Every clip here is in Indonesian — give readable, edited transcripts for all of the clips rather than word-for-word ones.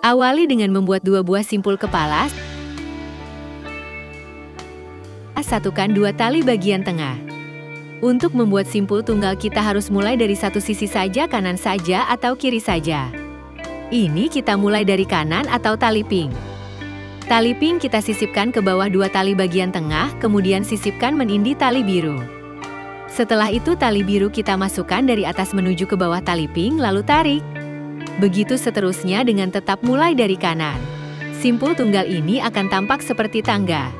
Awali dengan membuat 2 buah simpul kepala. Satukan 2 tali bagian tengah. Untuk membuat simpul tunggal kita harus mulai dari satu sisi saja, kanan saja atau kiri saja. Ini kita mulai dari kanan atau tali pink. Tali pink kita sisipkan ke bawah 2 tali bagian tengah, kemudian sisipkan menindi tali biru. Setelah itu tali biru kita masukkan dari atas menuju ke bawah tali pink lalu tarik. Begitu seterusnya dengan tetap mulai dari kanan. Simpul tunggal ini akan tampak seperti tangga.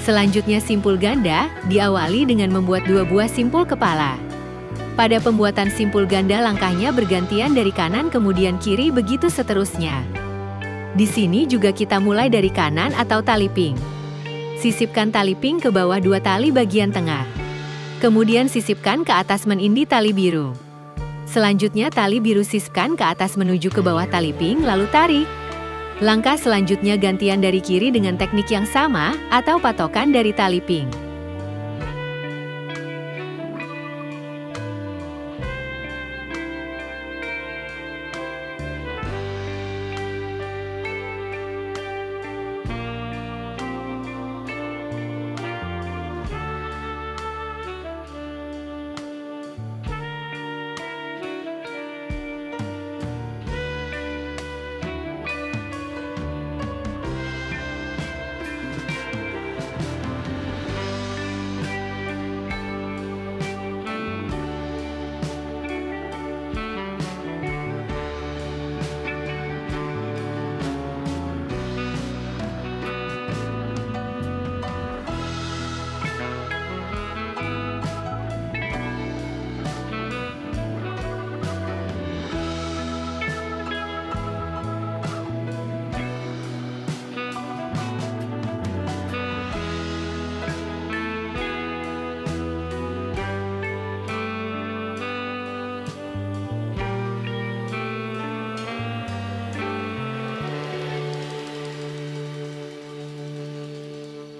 Selanjutnya simpul ganda, diawali dengan membuat 2 buah simpul kepala. Pada pembuatan simpul ganda langkahnya bergantian dari kanan kemudian kiri begitu seterusnya. Di sini juga kita mulai dari kanan atau tali pink. Sisipkan tali pink ke bawah 2 tali bagian tengah. Kemudian sisipkan ke atas menindi tali biru. Selanjutnya tali biru sisipkan ke atas menuju ke bawah tali pink lalu tarik. Langkah selanjutnya gantian dari kiri dengan teknik yang sama, atau patokan dari tali pink.